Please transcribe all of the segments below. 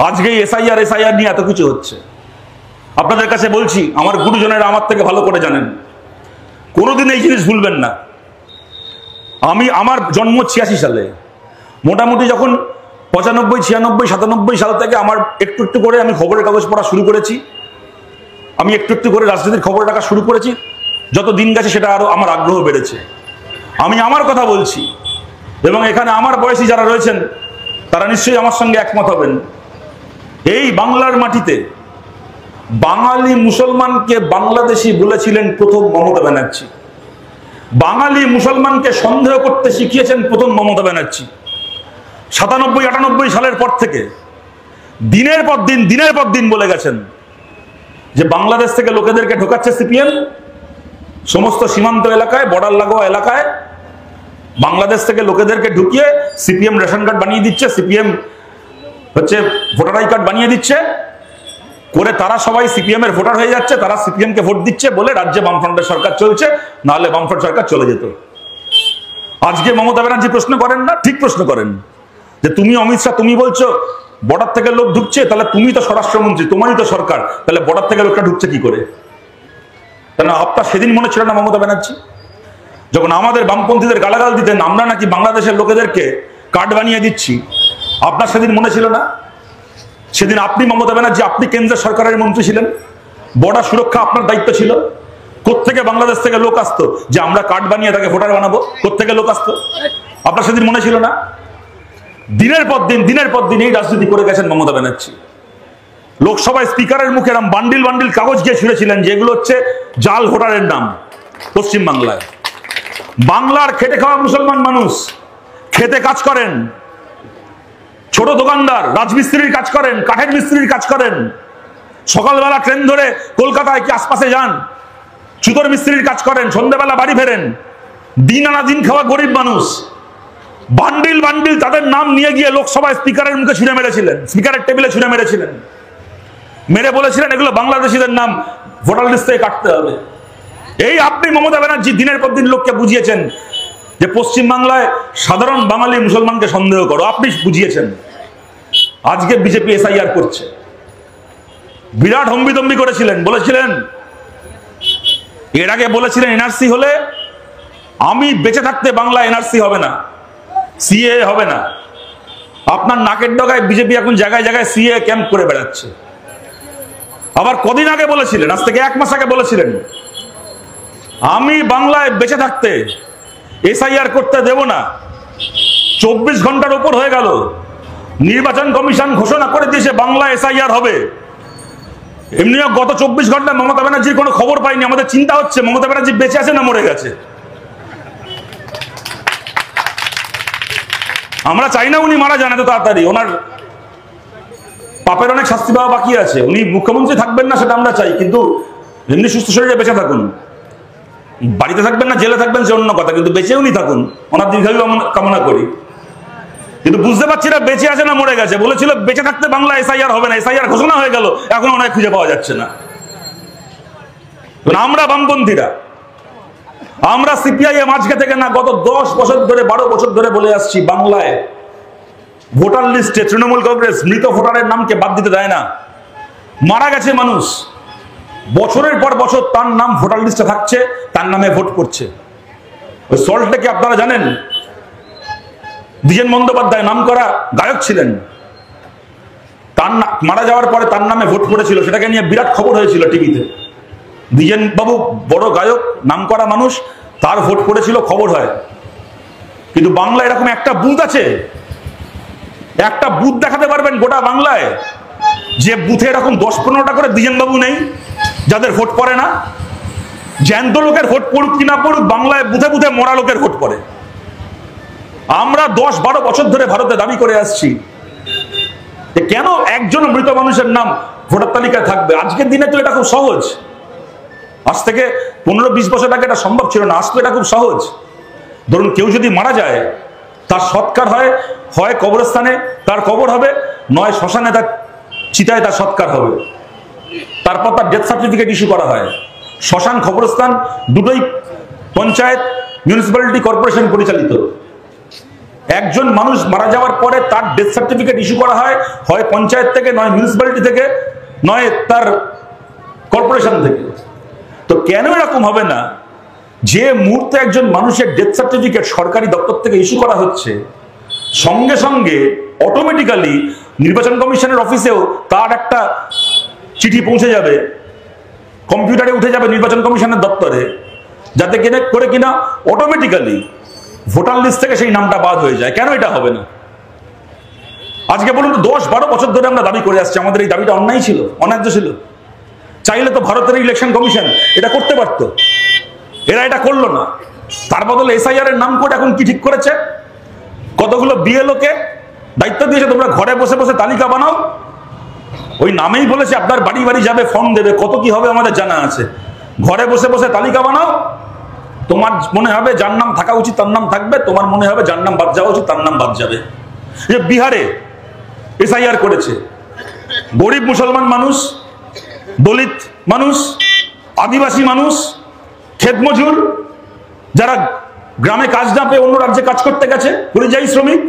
আজকে এসআইআর নিয়ে এত কিছু হচ্ছে। আপনাদের কাছে বলছি, আমার গুরুজনেরা আমার থেকে ভালো করে জানেন, কোনোদিন এই জিনিস ভুলবেন না। আমার জন্ম 86 সালে, মোটামুটি যখন 95, 96, 97 সাল থেকে আমার একটু একটু করে আমি খবরের কাগজ পড়া শুরু করেছি, আমি একটু একটু করে রাজনীতির খবর রাখা শুরু করেছি। যত দিন গেছে সেটা আরো আমার আগ্রহ বেড়েছে। আমি আমার কথা বলছি, এবং এখানে আমার বয়সী যারা রয়েছেন তারা নিশ্চয়ই আমার সঙ্গে একমত হবেন। এই বাংলার মাটিতে বাঙালি মুসলমানকে বাংলাদেশি বলেছিলেন প্রথম মমতা ব্যানার্জি। বাঙালি মুসলমানকে সন্দেহ করতে শিখিয়েছেন প্রথম মমতা ব্যানার্জি। 97, 98 সালের পর থেকে দিনের পর দিন বলে গেছেন যে বাংলাদেশ থেকে লোকেদেরকে ঢোকাচ্ছে সিপিএম। সমস্ত সীমান্ত এলাকায়, বর্ডার লাগোয়া এলাকায় বাংলাদেশ থেকে লোকেদেরকে ঢুকিয়ে সিপিএম রেশন কার্ড বানিয়ে দিচ্ছে, সিপিএম ভোটার আই কার্ড বানিয়ে দিচ্ছে করে তারা সবাই সিপিএম এর ভোটার হয়ে যাচ্ছে, তারা সিপিএম কে ভোট দিচ্ছে বলে রাজ্যে বামফ্রন্টের সরকার চলছে, নাহলে বামফ্রন্ট সরকার চলে যেত। আজকে মমতা ব্যানার্জি প্রশ্ন করেন না, ঠিক প্রশ্ন করেন যে তুমি অমিত শাহ, তুমি বলছো বর্ডার থেকে লোক ঢুকছে, তাহলে তুমি তো স্বরাষ্ট্রমন্ত্রী, তোমারই তো সরকার, তাহলে বর্ডার থেকে লোকটা ঢুকছে কি করে? কেন আপনার সেদিন মনে ছিল না মমতা ব্যানার্জি যখন আমাদের বামপন্থীদের গালাগাল দিতেন আমরা নাকি বাংলাদেশের লোকেদেরকে কার্ড বানিয়ে দিচ্ছি? আপনার সেদিন মনে ছিল না? সেদিন আপনি মমতা ব্যানার্জি, আপনি কেন্দ্রের সরকারের মন্ত্রী ছিলেন, বর্ডার সুরক্ষা আপনার দায়িত্ব ছিল। কোত্থেকে বাংলাদেশ থেকে লোক আসতো যে আমরা কার্ড বানিয়ে তাকে ভোটার বানাবো? কোত্থেকে লোক আসতো? আপনার সেদিন মনে ছিল না? দিনের পর দিন এই রাজনীতি করে গেছেন মমতা ব্যানার্জি। লোকসভায় স্পিকারের মুখে এরকম বান্ডিল বান্ডিল কাগজ গিয়ে ছুঁড়েছিলেন যেগুলো হচ্ছে জাল ভোটারের নাম। পশ্চিম বাংলায় বাংলার খেটে খাওয়া মুসলমান মানুষ খেতে কাজ করেন, ছোট দোকানদার, রাজমিস্ত্রির কাজ করেন, কাঠের মিস্ত্রির কাজ করেন, সকালবেলা ট্রেন ধরে কলকাতায় কি আশপাশে যান, সুতোর মিস্ত্রির কাজ করেন, সন্ধ্যাবেলা বাড়ি ফেরেন, দিন আনা দিন খাওয়া গরিব মানুষ। বান্ডিল বান্ডিল তাদের নাম নিয়ে গিয়ে লোকসভায় স্পিকারের মুখে ছুঁড়ে মেরেছিলেন, স্পিকারের টেবিলে ছুঁড়ে মেরেছিলেন, মেরে বলেছিলেন এগুলো বাংলাদেশিদের নাম ভোটার লিস্ট থেকে কাটতে হবে। এই আপনি মমতা ব্যানার্জি দিনের পর দিন লোককে বুঝিয়েছেন যে পশ্চিম বাংলায় সাধারণ বাঙালি মুসলমানকে সন্দেহ করো, আপনি বুঝিয়েছেন। আজকে বিজেপি এসআইআর করছে, বিরাট হম্বিতম্বি করেছিলেন, বলেছিলেন এর আগে বলেছিলেন এনআরসি হলে আমি বেঁচে থাকতে বাংলা এনআরসি হবে না, সিএ হবে না। আপনার নাকের ডগায় বিজেপি এখন জায়গায় জায়গায় সিএ ক্যাম্প করে বেড়াচ্ছে। আবার কদিন আগে বলেছিলেন, আজ থেকে 1 মাস আগে বলেছিলেন আমি বাংলায় বেঁচে থাকতে এসআইআর করতে দেব না। 24 ঘন্টার উপর হয়ে গেল, নির্বাচন কমিশন ঘোষণা করে দিয়েছে বাংলা এসআইআর হবে। এমনিও গত 24 ঘন্টায় মমতা ব্যানার্জির কোনো খবর পাইনি। আমাদের চিন্তা হচ্ছে মমতা ব্যানার্জি বেঁচে আছে না মরে গেছে। আমরা চাই না উনি মারা যান এত তাড়াতাড়ি, ওনার পাপের অনেক শাস্তি পাওয়া বাকি আছে। উনি মুখ্যমন্ত্রী থাকবেন না সেটা আমরা চাই, কিন্তু এমনি সুস্থ শরীরে বেঁচে থাকুন। বাড়িতে থাকবেন না জেলে থাকবেন সে অন্য কথা, কিন্তু বেঁচে উনি থাকুন, ওনার দীর্ঘায়ু কামনা করি। কিন্তু বুঝতে পারছি না বেঁচে আছে না মরে গেছে। বলেছিল বেঁচে থাকতে বাংলা এসআইআর হবে না, এসআইআর ঘোষণা হয়ে গেল, এখন ওনাকে খুঁজে পাওয়া যাচ্ছে না। আমরা বামপন্থীরা, আমরা সিপিআইএম আজকে থেকে না, গত 10 বছর ধরে 12 বছর ধরে বলে আসছি বাংলায় ভোটার লিস্টে তৃণমূল কংগ্রেস মৃত ভোটারের নামকে বাদ দিতে দেয় না। মারা গেছে মানুষ, বছরের পর বছর তার নাম ভোটার লিস্টে থাকছে, তার নামে ভোট করছে। ওই সল্টলেকে আপনারা জানেন দ্বিজেন বন্দ্যোপাধ্যায় নাম করা গায়ক ছিলেন, তার মারা যাওয়ার পরে তার নামে ভোট করেছিল, সেটাকে নিয়ে বিরাট খবর হয়েছিল টিভিতে। দ্বিজেন বাবু বড় গায়ক, নাম করা মানুষ, তার ভোট পড়েছিল, খবর হয়। কিন্তু বাংলা এরকম একটা বুথ আছে, একটা বুথ দেখাতে পারবেন গোটা বাংলায় যে বুথে এরকম 10-15টা করে দ্বিজেন বাবু নেই যাদের ভোট পড়ে না? জ্যান্ত লোকের ভোট পড়ুক কি না পড়ুক, বাংলায় বুথে বুথে মরা লোকের ভোট পড়ে। আমরা 10-12 বছর ধরে ভারতে দাবি করে আসছি কেন একজন মৃত মানুষের নাম ভোটার তালিকায় থাকবে। আজকের দিনে তো এটা খুব সহজ, আজ থেকে 15-20 বছর আগে এটা সম্ভব ছিল না, আজ তো এটা খুব সহজ। ধরুন কেউ যদি মারা যায়, তার সৎকার হয়, হয় কবরস্থানে তার কবর হবে, নয় শ্মশানে তার চিতায় তার সৎকার হবে, তারপর তার ডেথ সার্টিফিকেট ইস্যু করা হয়। শ্মশান কবরস্থান দুটোই পঞ্চায়েত, মিউনিসিপ্যালিটি, কর্পোরেশন পরিচালিত। একজন মানুষ মারা যাওয়ার পরে তার ডেথ সার্টিফিকেট ইস্যু করা হয়, হয় পঞ্চায়েত থেকে, নয় মিউনিসিপ্যালিটি থেকে, নয় তার কর্পোরেশন থেকে। তো কেন এরকম হবে না, যে মুহূর্তে একজন মানুষের ডেথ সার্টিফিকেট সরকারি দপ্তর থেকে ইস্যু করা হচ্ছে, সঙ্গে সঙ্গে অটোমেটিক্যালি নির্বাচন কমিশনের অফিসেও তার একটা চিঠি পৌঁছে যাবে, কম্পিউটারে উঠে যাবে নির্বাচন কমিশনের দপ্তরে, যাতে কিনা অটোমেটিক্যালি ভোটার লিস্ট থেকে সেই নামটা বাদ হয়ে যায়। কেন এটা হবে না? আজকে বলুন তো, 10-12 বছর ধরে আমরা দাবি করে আসছি, আমাদের এই দাবিটা অন্যায় ছিল, অন্যায্য ছিল। চাইলে তো ভারতের ইলেকশন কমিশন এটা করতে পারতো, এরা এটা করলো না। তার বদলে এসআইআর এর নাম করে এখন কি ঠিক করেছে, কতগুলো বিএলওকে দায়িত্ব দিয়েছে, তোমরা ঘরে বসে বসে তালিকা বানাও। ওই নামেই বলেছে আপনার বাড়ি বাড়ি যাবে, ফর্ম দেবে, কত কি হবে আমাদের জানা আছে। ঘরে বসে বসে তালিকা বানাও, তোমার মনে হবে যার নাম থাকা উচিত তার নাম থাকবে, তোমার মনে হবে যার নাম বাদ যাওয়া উচিত তার নাম বাদ যাবে। যে বিহারে এসআইআর করেছে, গরিব মুসলমান মানুষ, দলিত মানুষ, আদিবাসী মানুষ, ক্ষেত মজুর, যারা গ্রামে কাজ না পেয়ে অন্য রাজ্যে কাজ করতে গেছে, পরিযায়ী শ্রমিক,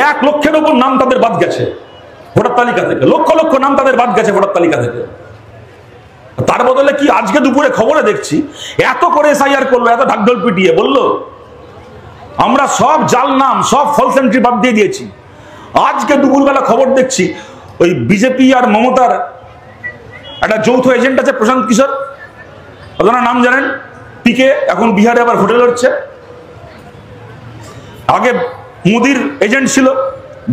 1 লক্ষের উপর নাম তাদের বাদ গেছে ভোটার তালিকা থেকে, লক্ষ লক্ষ নাম তাদের বাদ গেছে ভোটার তালিকা থেকে। তার বদলে কি আজকে দুপুরে খবরে দেখছি এত করে এসআইআর করলো, এত ঢাকঢোল পিটিয়ে বললো আমরা সব জাল নাম, সব ফলস এন্ট্রি বাদ দিয়ে দিয়েছি। আজকে দুপুরবেলা খবর দেখছি ওই বিজেপি আর মমতার একটা যৌথ এজেন্ট আছে, প্রশান্ত কিশোর, আপনারা নাম জানেন, পিকে, এখন বিহারে আবার ভোটে লড়ছে। আগে মোদির এজেন্ট ছিল,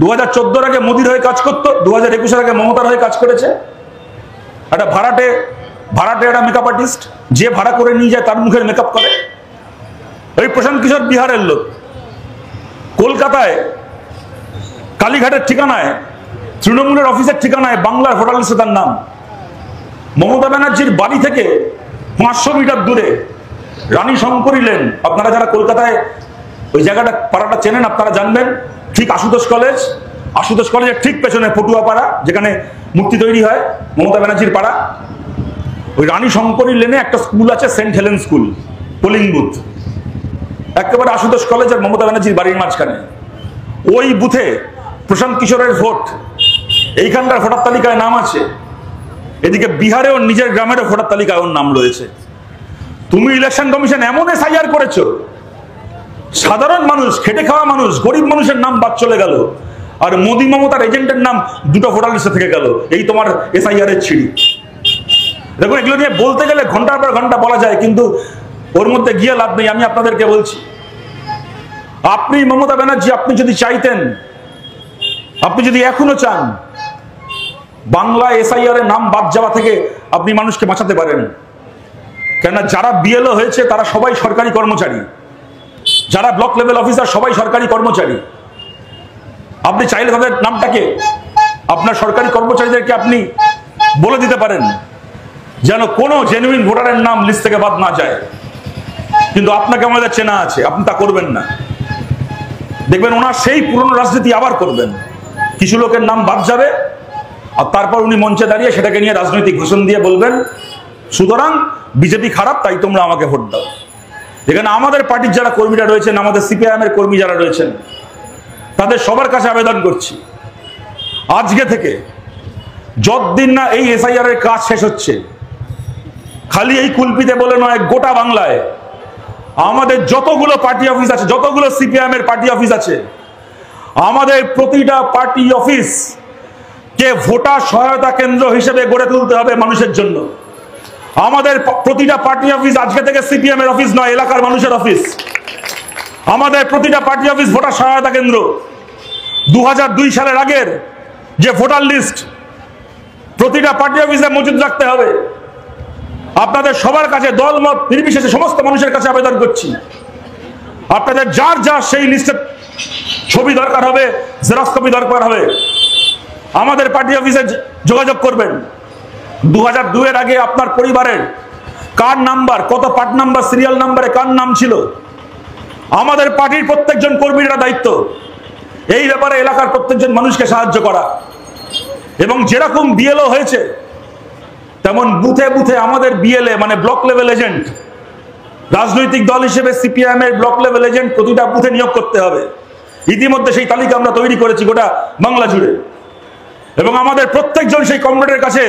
2014 আগে মোদির হয়ে কাজ করতো, 2021 আগে মমতার হয়ে কাজ করেছে। একটা ভাড়াটে একটা মেকআপ আর্টিস্ট, যে ভাড়া করে নিয়ে যায় তার মুখের মেকআপ করে। ওই প্রশান্ত কিশোর বিহারের লোক, কলকাতায় কালীঘাটের ঠিকানায়, তৃণমূলের অফিসের ঠিকানায় বাংলার ভোটার লিস্টে তার নাম। মমতা ব্যানার্জির বাড়ি থেকে 500 মিটার দূরে রানী শঙ্করী লেন, আপনারা যারা কলকাতায় ওই জায়গাটা পাড়াটা চেনেন আপনারা জানবেন, ঠিক আশুতোষ কলেজের ঠিক পেছনে পটুয়া পাড়া, যেখানে মূর্তি তৈরি হয়, মমতা ব্যানার্জির পাড়া। ওই রানী শঙ্করী লেনে একটা স্কুল আছে, saint Helen school, polling booth একেবারে আশুতোষ কলেজ আর মমতা ব্যানার্জির বাড়ির মাঝখানে। ওই বুথে প্রশান্ত কিশোরের ভোট, এইখানকার ভোটার তালিকায় নাম আছে। এদিকে বিহারেও নিজের গ্রামেরও ভোটার তালিকায় ওর নাম রয়েছে। তুমি ইলেকশন কমিশন এমন এসআইআর করেছো, সাধারণ মানুষ, খেটে খাওয়া মানুষ, গরিব মানুষের নাম বাদ চলে গেল, আর মোদি মমতার এজেন্টের নাম দুটো ভোটার লিস্টে থেকে গেল। এই তোমার এসআইআর এর ছিড়ি। দেখুন, এগুলো নিয়ে বলতে গেলে ঘন্টার পর ঘন্টা বলা যায়, কিন্তু ওর মধ্যে গিয়ে লাভ নেই। আমি আপনাদেরকে বলছি, আপনি মমতা ব্যানার্জি, আপনি যদি চাইতেন, আপনি যদি এখনো চান, বাংলা এসআইআর এর নাম বাদ যাওয়া থেকে আপনি মানুষকে বাঁচাতে পারেন। কেননা যারা বিএলও হয়েছে তারা সবাই সরকারি কর্মচারী, যারা ব্লক লেভেল অফিসার সবাই সরকারি কর্মচারী। আপনি চাইলে তাদের নামটাকে, আপনার সরকারি কর্মচারীদেরকে আপনি বলে দিতে পারেন যেন কোনো জেনুইন ভোটারের নাম লিস্ট থেকে বাদ না যায়। কিন্তু আপনাকে আমাদের চেনা আছে, আপনি তা করবেন না। দেখবেন ওনার সেই পুরনো রাজনীতি আবার করবেন, কিছু লোকের নাম বাদ যাবে, আর তারপর উনি মঞ্চে দাঁড়িয়ে সেটাকে নিয়ে রাজনৈতিক ঘোষণা দিয়ে বলবেন সুতরাং বিজেপি খারাপ, তাই তোমরা আমাকে ভোট দাও। এখানে আমাদের পার্টির যারা কর্মীরা রয়েছেন, আমাদের সিপিআইএম এর কর্মী যারা রয়েছেন, তাদের সবার কাছে আবেদন করছি, আজকে থেকে যতদিন না এই এসআইআর এর কাজ শেষ হচ্ছে, খালি এই কুলপিতে বলে নয়, গোটা বাংলায় আমাদের যতগুলো পার্টি অফিস আছে, যতগুলো সিপিআইএম এর পার্টি অফিস আছে, আমাদের প্রতিটা পার্টি অফিস কে ভোটার সহায়তা কেন্দ্র হিসেবে গড়ে তুলতে হবে মানুষের জন্য। আমাদের প্রতিটা পার্টি অফিস আজকে থেকে সিপিএম এর অফিস নয়, এলাকার মানুষের অফিস। আমাদের প্রতিটা পার্টি অফিস ভোটার সহায়তা কেন্দ্র। 2002 সালের আগের যে ভোটার লিস্ট প্রতিটা পার্টি অফিসে মজুদ রাখতে হবে। আপনাদের সবার কাছে, দলমত নির্বিশেষে সমস্ত মানুষের কাছে আবেদন করছি, আপনাদের যার যার সেই লিস্টের ছবি দরকার হবে, জেরক্স কপি দরকার হবে, আমাদের পার্টি অফিসে যোগাযোগ করবেন। 2002 এর আগে আপনার পরিবারের কার নাম্বার, কত পার্ট নাম্বার, সিরিয়াল নাম্বারে কার নাম ছিল, আমাদের পার্টির প্রত্যেকজন কর্মীর দায়িত্ব এই ব্যাপারে এলাকার প্রত্যেকজন মানুষকে সাহায্য করা। এবং যেরকম বিএলও হয়েছে তেমন বুথে বুথে আমাদের বিএলএ মানে ব্লক লেভেল এজেন্ট রাজনৈতিক দল হিসেবে সিপিআইএম এর ব্লক লেভেল এজেন্ট প্রতিটা বুথে নিয়োগ করতে হবে। ইতিমধ্যে সেই তালিকা আমরা তৈরি করেছি গোটা বাংলা জুড়ে, এবং আমাদের প্রত্যেকজন সেই কমরেডের কাছে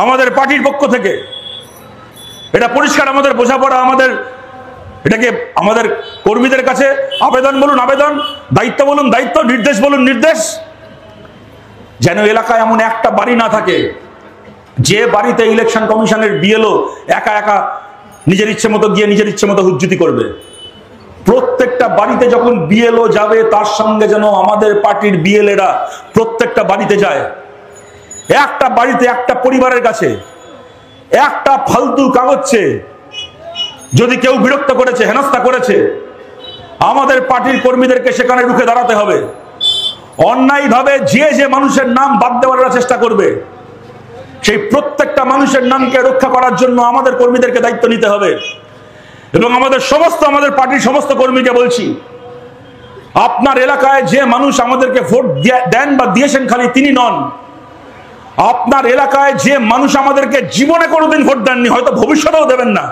আমাদের পার্টির পক্ষ থেকে এটা পরিষ্কার আমাদের বোঝাপড়া, এটাকে আমাদের কর্মীদের কাছে আবেদন বলুন আবেদন, দায়িত্ব বলুন দায়িত্ব, নির্দেশ বলুন নির্দেশ, যেন এলাকায় এমন একটা বাড়ি না থাকে যে বাড়িতে ইলেকশন কমিশনের বিএলও একা একা নিজের ইচ্ছে মতো গিয়ে নিজের ইচ্ছে মতো হুজ্জুতি করবে। প্রত্যেকটা বাড়িতে যখন বিএলও যাবে তার সঙ্গে যেন আমাদের পার্টির বিএলএরা প্রত্যেকটা বাড়িতে যায়। একটা বাড়িতে একটা পরিবারের কাছে একটা ফালতু কাগজে যদি কেউ বিরক্ত করেছে, হেনস্থা করেছে, আমাদের পার্টির কর্মীদেরকে সেখানে রুখে দাঁড়াতে হবে। অন্যায়ভাবে যে মানুষের নাম বাদ দেওয়ার চেষ্টা করবে সেই প্রত্যেকটা মানুষের নামকে রক্ষা করার জন্য আমাদের কর্মীদেরকে দায়িত্ব নিতে হবে। এবং আমাদের পার্টির সমস্ত কর্মীকে বলছি, আপনার এলাকায় যে মানুষ আমাদেরকে ভোট দেন বা দিয়েছেন খালি তিনি নন, আপনার এলাকায় যে মানুষ আমাদেরকে জীবনে কোনোদিন ভোট দেননি, হয়তো ভবিষ্যতেও দেবেন না,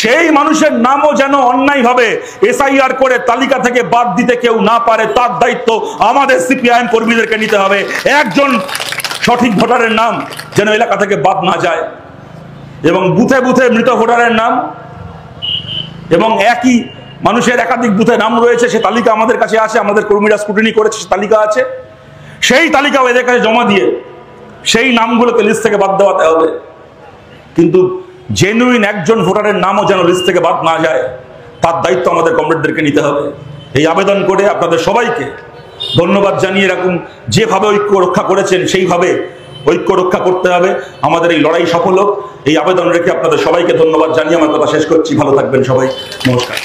সেই মানুষের নামও যেন অন্যায়ভাবে এসআইআর করে তালিকা থেকে বাদ দিতে কেউ না পারে, তার দায়িত্ব আমাদের সিপিআইএম কর্মীদেরকে নিতে হবে। একজন সঠিক ভোটারের নাম যেন এলাকা থেকে বাদ না যায়, এবং বুথে বুথে মৃত ভোটারের নাম, এবং একই মানুষের একাধিক বুথে নাম রয়েছে সে তালিকা আমাদের কাছে আছে, আমাদের কর্মীরা স্ক্রুটিনি করেছে, সে তালিকা আছে, সেই তালিকাও এদের কাছে জমা দিয়ে সেই নামগুলোকে লিস্ট থেকে বাদ দেওয়াতে হবে। কিন্তু জেনুইন একজন ভোটারের নামও যেন লিস্ট থেকে বাদ না যায়, তার দায়িত্ব আমাদের কমরেডদেরকে নিতে হবে। এই আবেদন করে আপনাদের সবাইকে ধন্যবাদ জানিয়ে, এরকম যেভাবে ঐক্য রক্ষা করেছেন সেইভাবে ঐক্য রক্ষা করতে হবে, আমাদের এই লড়াই সফল হোক, এই আবেদন রেখে আপনাদের সবাইকে ধন্যবাদ জানিয়ে আমার কথা শেষ করছি। ভালো থাকবেন সবাই, নমস্কার।